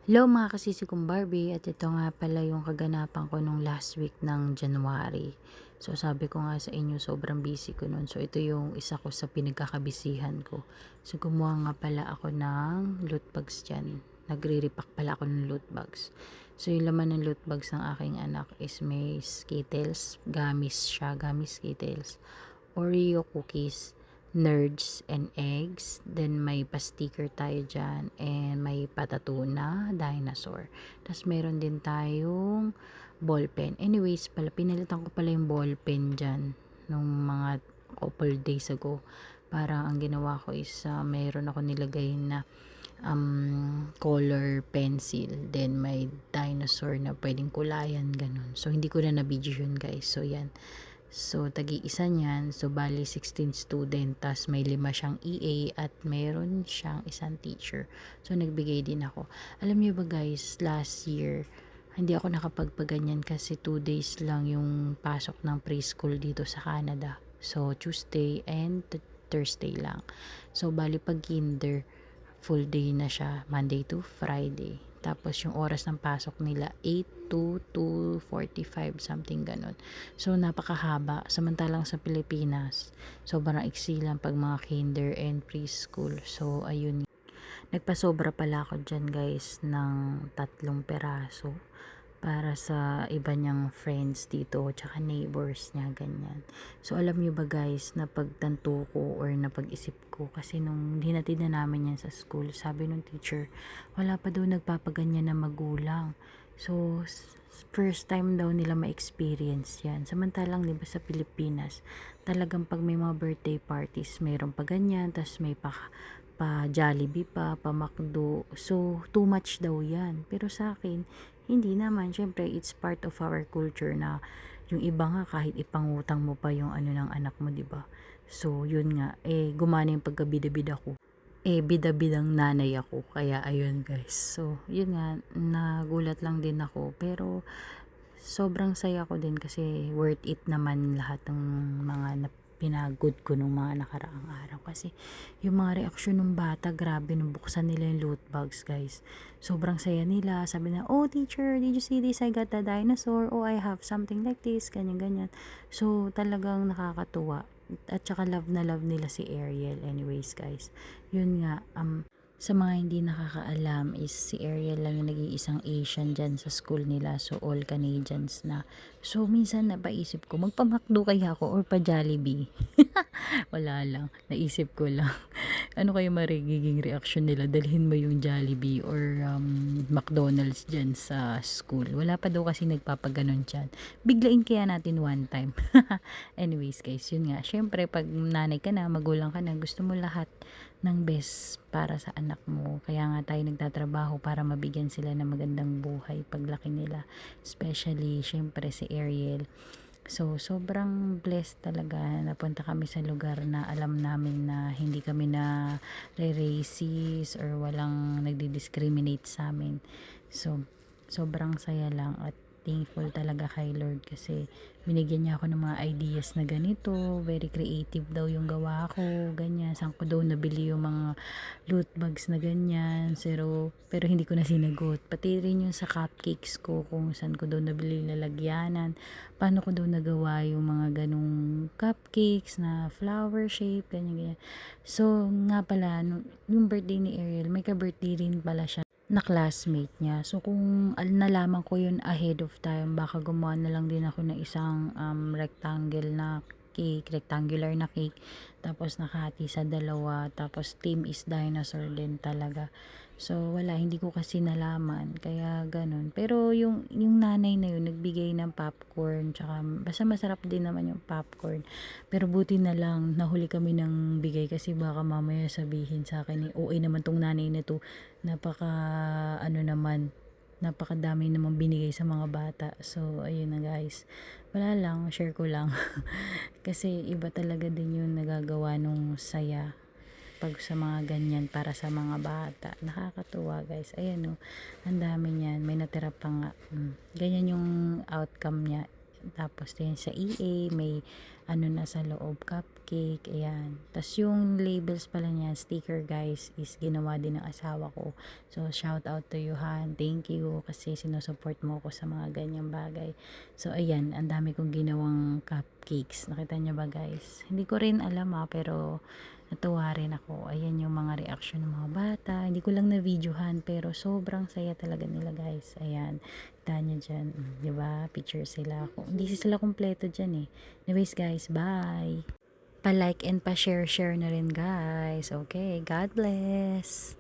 Hello mga kasisi kong Barbie, at ito nga pala yung kaganapan ko nung last week ng January. So sabi ko nga sa inyo, sobrang busy ko nun. So ito yung isa ko sa pinagkakabisihan ko. So gumawa nga pala ako ng loot bags dyan. Nagre-repack pala ako ng loot bags. So yung laman ng loot bags ng aking anak is may Skittles, gummies siya, gummies Skittles, Oreo cookies, nerds and eggs. Then may pa-sticker tayo dyan. And may patatuna, dinosaur. Tapos meron din tayong ballpen. Anyways, pala, pinalitan ko pala yung ballpen dyan nung mga couple days ago. Para ang ginawa ko is meron ako nilagay na color pencil. Then may dinosaur na pwedeng kulayan, ganun. So hindi ko na na-video yun, guys. So yan. So, tagi-isa niyan. So, bali 16 student. Tas may 5 siyang EA at meron siyang isang teacher. So, nagbigay din ako. Alam niyo ba guys, last year, hindi ako nakapagpaganyan kasi 2 days lang yung pasok ng preschool dito sa Canada. So, Tuesday and Thursday lang. So, bali pag kinder, full day na siya, Monday to Friday. Tapos yung oras ng pasok nila 8 to 2:45, something ganun. So napakahaba, samantalang sa Pilipinas sobrang iksi lang pag mga kinder and preschool. So ayun, nagpasobra pala ako dyan guys ng 3 peraso para sa iba niyang friends dito tsaka neighbors niya, ganyan. So alam niyo ba guys, na pagtanto ko or napag-isip ko, kasi nung hinatid na namin yan sa school, sabi nung teacher, wala pa daw nagpapaganyan na magulang. So first time daw nila ma-experience yan. Samantalang diba sa Pilipinas, talagang pag may mga birthday parties, mayroon pa ganyan, tas may pa Jollibee pa McDo. So too much daw yan. Pero sa akin, hindi naman. Syempre, it's part of our culture na yung iba nga kahit ipangutang mo pa yung ano ng anak mo, 'di ba? So, yun nga, gumana yung pagkabida-bida ko. Bida-bidang nanay ako. Kaya, ayun guys. So, yun nga, nagulat lang din ako. Pero, sobrang saya ko din kasi worth it naman lahat ng mga pinagod ko nung mga nakaraang araw. Kasi yung mga reaksyon ng bata, grabe nung buksan nila yung loot bags, guys. Sobrang saya nila. Sabi na, oh teacher, did you see this? I got the dinosaur. Oh, I have something like this. Ganyan, ganyan. So, talagang nakakatuwa. At saka love na love nila si Ariel. Anyways, guys. Yun nga, sa mga hindi nakakaalam is si Ariel lang yung nag-iisang Asian dyan sa school nila. So, all Canadians na. So, minsan napaisip ko, magpa-McDo kaya ako or pa-Jollibee? Wala lang. Naisip ko lang. Ano kayo magiging reaction nila? Dalhin mo yung Jollibee or McDonald's dyan sa school. Wala pa daw kasi nagpapaganon dyan. Biglain kaya natin one time. Anyways guys, yun nga. Syempre, pag nanay ka na, magulang ka na, gusto mo lahat ng best para sa anak mo. Kaya nga tayo nagtatrabaho para mabigyan sila ng magandang buhay paglaki nila. Especially, syempre, si Ariel. So, sobrang blessed talaga. Napunta kami sa lugar na alam namin na hindi kami na racist or walang nagdi-discriminate sa amin. So, sobrang saya lang at thankful talaga kay Lord kasi binigyan niya ako ng mga ideas na ganito. Very creative daw yung gawa ko. Ganyan. Saan ko daw nabili yung mga loot bags na ganyan. Pero hindi ko na sinagot. Pati rin yung sa cupcakes ko kung saan ko daw nabili lalagyanan. Paano ko daw nagawa yung mga ganong cupcakes na flower shape, ganyan, ganyan. So, nga pala, yung birthday ni Ariel, may ka-birthday rin pala siya na classmate niya. So, kung nalaman ko yun ahead of time, baka gumawa na lang din ako ng isang rectangular na cake. Tapos, nakahati sa dalawa. Tapos, team is dinosaur din talaga. So, wala, hindi ko kasi nalaman. Kaya, ganun. Pero, yung nanay na yun, nagbigay ng popcorn. Tsaka, basta masarap din naman yung popcorn. Pero, buti na lang, nahuli kami ng bigay kasi baka mamaya sabihin sa akin, OA naman tong nanay na to. Napakadami naman binigay sa mga bata. So, ayun na guys. Wala lang, share ko lang. Kasi, iba talaga din yung nagagawa nung saya pag sa mga ganyan para sa mga bata. Nakakatuwa guys. Ayan o, ang dami niyan. May natira pa nga. Ganyan yung outcome niya. Tapos din sa EA, may ano na sa loob, cupcake, ayan. Tapos yung labels pala niya, sticker guys, is ginawa din ng asawa ko. So, shout out to you, Han. Thank you kasi sinusupport mo ko sa mga ganyang bagay. So, ayan, ang dami kong ginawang cupcakes. Nakita niyo ba guys? Hindi ko rin alam pero natuwa rin ako. Ayan yung mga reaction ng mga bata. Hindi ko lang na-videohan pero sobrang saya talaga nila guys. Ayan. Kita niyo dyan. Diba? Picture sila. Hindi sila kompleto dyan eh. Anyways guys, bye! Pa-like and pa-share na rin guys. Okay, God bless!